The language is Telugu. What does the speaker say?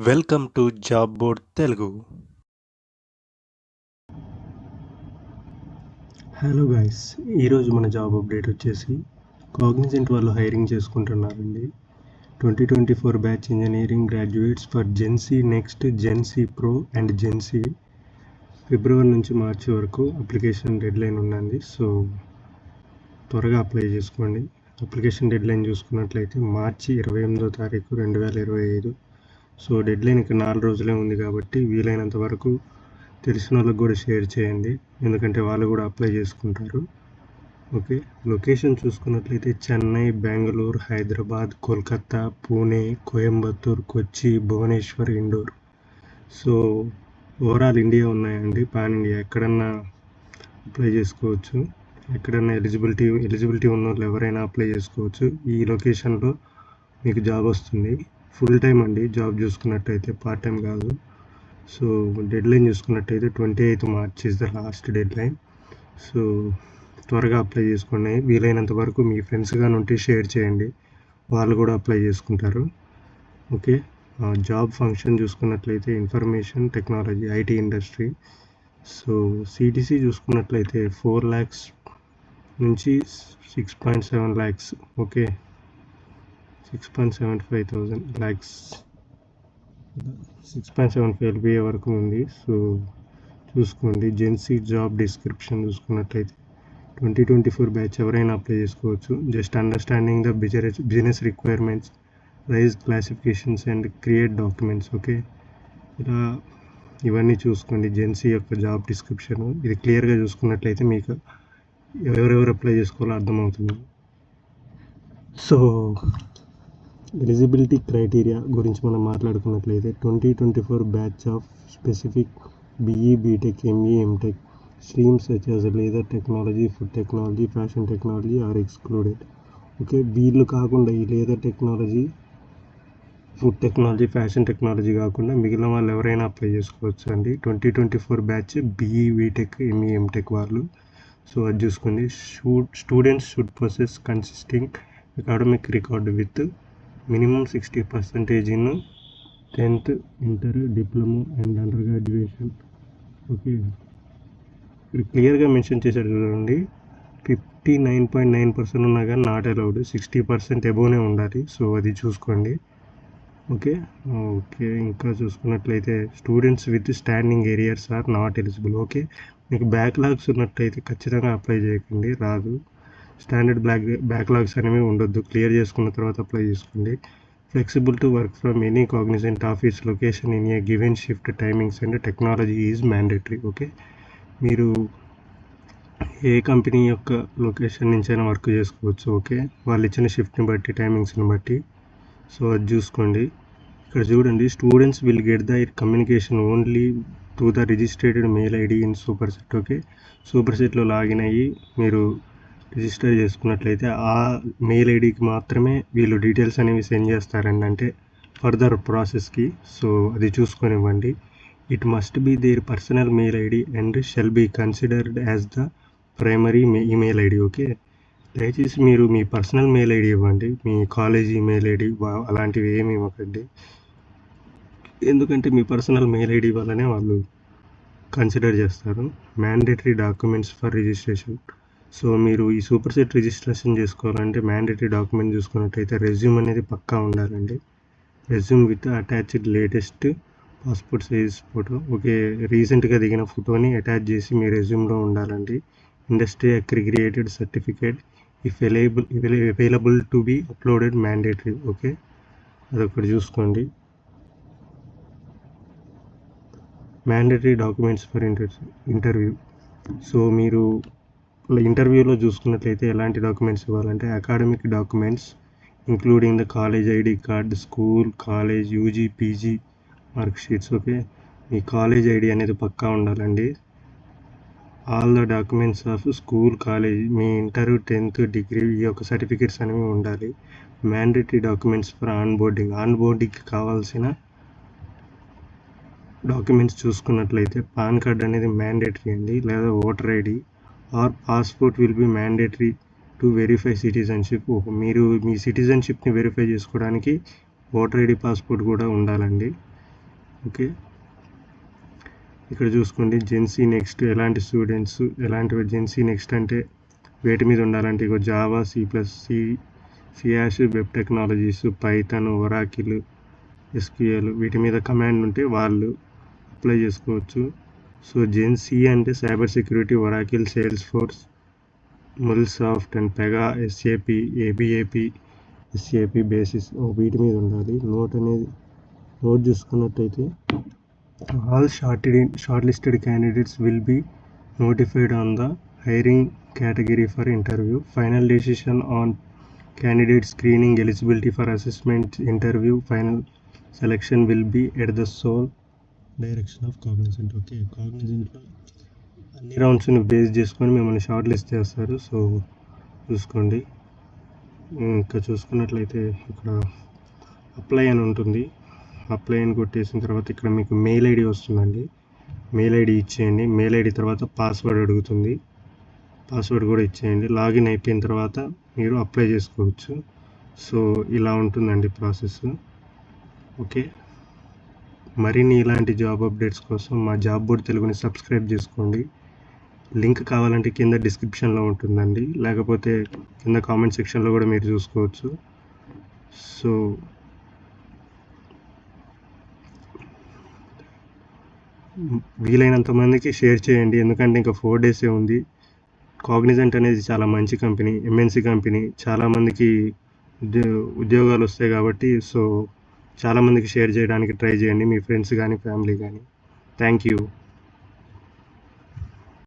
Welcome to job board Telugu. Hello guys, ఈరోజు మన జాబ్ అప్డేట్ వచ్చేసి కాగ్నిజెంట్ వాళ్ళు హైరింగ్ చేసుకుంటున్నారండి. 2024 batch engineering graduates for GenC next, GenC pro and GenC. ఫిబ్రవరి నుంచి మార్చి వరకు అప్లికేషన్ డెడ్లైన్ ఉందండి. సో త్వరగా అప్లై చేసుకోండి. అప్లికేషన్ డెడ్లైన్ చూసుకున్నట్లయితే మార్చి 28వ తారీఖు 2025. సో డెడ్లైన్ ఇక 4 రోజులే ఉంది కాబట్టి వీలైనంత వరకు తెలిసిన వాళ్ళకి కూడా షేర్ చేయండి, ఎందుకంటే వాళ్ళు కూడా అప్లై చేసుకుంటారు. ఓకే, లొకేషన్ చూసుకున్నట్లయితే Chennai, Bengaluru, Hyderabad, Kolkata, Pune, Coimbatore, Kochi, Bhubaneswar, Indore. So overall India ఉన్నాయండి, పాన్ ఇండియా. ఎక్కడన్నా అప్లై చేసుకోవచ్చు, ఎక్కడన్నా ఎలిజిబిలిటీ ఉన్న వాళ్ళు ఎవరైనా అప్లై చేసుకోవచ్చు. ఈ లొకేషన్లో మీకు జాబ్ వస్తుంది. ఫుల్ టైం అండి జాబ్ చూసుకున్నట్టయితే, పార్ట్ టైం కాదు. సో డెడ్లైన్ చూసుకున్నట్టయితే 28th March is the last deadline. So త్వరగా అప్లై చేసుకోండి. వీలైనంత వరకు మీ ఫ్రెండ్స్ కానీ ఉంటే షేర్ చేయండి, వాళ్ళు కూడా అప్లై చేసుకుంటారు. ఓకే, జాబ్ ఫంక్షన్ చూసుకున్నట్లయితే information technology, IT industry. So CTC చూసుకున్నట్లయితే 4 lakhs నుంచి 6.7 lakhs. ఓకే, 6.75 lakhs 6.75 LPA వరకు ఉంది. సో చూసుకోండి. జెన్సీ జాబ్ డిస్క్రిప్షన్ చూసుకున్నట్లయితే 2024 బ్యాచ్ ఎవరైనా అప్లై చేసుకోవచ్చు. Just understanding the business requirements, raise classifications and create documents. Okay, ఇలా ఇవన్నీ చూసుకోండి. జెన్సీ యొక్క జాబ్ డిస్క్రిప్షన్ ఇది క్లియర్గా చూసుకున్నట్లయితే మీకు ఎవరెవరు అప్లై చేసుకోవాలో అర్థమవుతుంది. సో ఎలిజిబిలిటీ క్రైటీరియా గురించి మనం మాట్లాడుకున్నట్లయితే 2024 batch of specific BE, BTech, ME, MTech streams such as leather technology, food technology, fashion technology are excluded. Okay, వీళ్ళు కాకుండా ఈ leather technology, food technology, fashion technology కాకుండా మిగిలిన వాళ్ళు ఎవరైనా అప్లై చేసుకోవచ్చు అండి. 2024 batch BE, BTech, ME, MTech వాళ్ళు. సో అది చూసుకోండి. Students should possess consisting academic record with minimum 60% in 10th, inter, diploma and under graduation. Okay, ఇక్కడ క్లియర్గా మెన్షన్ చేశారు చూడండి. 59.9% ఉన్నా కానీ నాట్ అలౌడ్, 60% ఎబోనే ఉండాలి. సో అది చూసుకోండి. ఓకే ఓకే ఇంకా చూసుకున్నట్లయితే students with standing arrears are not eligible. Okay, మీకు బ్యాక్లాగ్స్ ఉన్నట్టయితే ఖచ్చితంగా అప్లై చేయకండి, రాదు. స్టాండర్డ్ బ్యాక్లాగ్స్ అనేవి ఉండొద్దు, క్లియర్ చేసుకున్న తర్వాత అప్లై చేసుకోండి. Flexible to work from any Cognizant office location in a given shift timings and technology is mandatory. Okay, మీరు ఏ కంపెనీ యొక్క లొకేషన్ నుంచైనా వర్క్ చేసుకోవచ్చు. ఓకే, వాళ్ళు ఇచ్చిన షిఫ్ట్ని బట్టి, టైమింగ్స్ని బట్టి. సో అది చూసుకోండి. ఇక్కడ చూడండి, students will get the communication only through the registered mail ID in super set. Okay, super సెట్లో లాగిన్ అయ్యి మీరు రిజిస్టర్ చేసుకున్నట్లయితే ఆ మెయిల్ ఐడికి మాత్రమే వీళ్ళు డీటెయిల్స్ అనేవి సెండ్ చేస్తారండి, అంటే ఫర్దర్ ప్రాసెస్కి. సో అది చూసుకొనివ్వండి. It must be their personal mail ID and shall be considered as the primary email ID. Okay, దయచేసి మీరు మీ పర్సనల్ మెయిల్ ఐడి ఇవ్వండి, మీ కాలేజ్ ఈమెయిల్ ఐడి అలాంటివి ఏమి ఇవ్వకండి. ఎందుకంటే మీ పర్సనల్ మెయిల్ ఐడి వల్లనే వాళ్ళు కన్సిడర్ చేస్తారు. Mandatory documents for registration. So మీరు ఈ సూపర్ సెట్ రిజిస్ట్రేషన్ చేసుకోవాలంటే మ్యాండేటరీ డాక్యుమెంట్ చూసుకున్నట్టయితే రెజ్యూమ్ అనేది పక్కా ఉండాలండి. Resume with attached latest passport size photo. Okay, రీసెంట్గా దిగిన ఫోటోని అటాచ్ చేసి మీ రెజ్యూమ్లో ఉండాలండి. Industry accredited certificate if available to be uploaded mandatory. Okay, అదొకటి చూసుకోండి. Mandatory documents for interview. So మీరు ఇంటర్వ్యూలో చూసుకున్నట్లయితే ఎలాంటి డాక్యుమెంట్స్ ఇవ్వాలంటే academic documents including the college ID card, school, college, UG, PG mark sheets. Okay, మీ కాలేజ్ ఐడి అనేది పక్కా ఉండాలండి. All the documents of school, college, మీ ఇంటర్, 10th, డిగ్రీ ఈ యొక్క సర్టిఫికేట్స్ అనేవి ఉండాలి. మ్యాండేటరీ డాక్యుమెంట్స్ ఫర్ ఆన్బోర్డింగ్కి కావాల్సిన డాక్యుమెంట్స్ చూసుకున్నట్లయితే పాన్ కార్డ్ అనేది మ్యాండేటరీ అండి, లేదా voter ID or passport will be mandatory to verify citizenship. మీరు మీ సిటిజన్షిప్ని వెరిఫై చేసుకోవడానికి ఓటర్ ఐడి, పాస్పోర్ట్ కూడా ఉండాలండి. ఓకే, ఇక్కడ చూసుకోండి జెన్సీ నెక్స్ట్ ఎలాంటి స్టూడెంట్స్ ఎలాంటివి. జెన్సీ నెక్స్ట్ అంటే వేటి మీద ఉండాలంటే ఇగో Java, C++, web technologies, Python, Oracle, SQL వీటి మీద కమాండ్ ఉంటే వాళ్ళు అప్లై చేసుకోవచ్చు. సో జెన్సీ అంటే cyber security, Oracle, Salesforce, MuleSoft and Pega, SAP, ABAP, SAP basis వీటి మీద ఉండాలి. నోట్ చూసుకున్నట్టయితే all shortlisted candidates will be notified on the hiring category for interview. Final decision on candidate screening, eligibility for assessment, interview, final selection will be at the sole direction of Cognizant. Okay, కాగ్నిజెంట్లో అన్ని రౌండ్స్ని బేస్ చేసుకొని మిమ్మల్ని షార్ట్ లిస్ట్ చేస్తారు. సో చూసుకోండి. ఇంకా చూసుకున్నట్లయితే ఇక్కడ అప్లై అని ఉంటుంది. అప్లై అని కొట్టేసిన తర్వాత ఇక్కడ మీకు మెయిల్ ఐడి వస్తుందండి. మెయిల్ ఐడి ఇచ్చేయండి. మెయిల్ ఐడి తర్వాత పాస్వర్డ్ అడుగుతుంది. పాస్వర్డ్ కూడా ఇచ్చేయండి. లాగిన్ అయిపోయిన తర్వాత మీరు అప్లై చేసుకోవచ్చు. సో ఇలా ఉంటుందండి ప్రాసెస్. ఓకే, మరిన్ని ఇలాంటి జాబ్ అప్డేట్స్ కోసం మా జాబ్ బోర్డ్ తెలుగుని సబ్స్క్రైబ్ చేసుకోండి. లింక్ కావాలంటే కింద డిస్క్రిప్షన్లో ఉంటుందండి, లేకపోతే కింద కామెంట్ సెక్షన్లో కూడా మీరు చూసుకోవచ్చు. సో వీలైనంత మందికి షేర్ చేయండి, ఎందుకంటే ఇంకా 4 డేసే ఉంది. కాగ్నిజెంట్ అనేది చాలా మంచి కంపెనీ, MNC కంపెనీ, చాలామందికి ఉద్యోగాలు వస్తాయి కాబట్టి సో చాలామందికి షేర్ చేయడానికి ట్రై చేయండి, మీ ఫ్రెండ్స్ కానీ ఫ్యామిలీ కానీ. Thank you.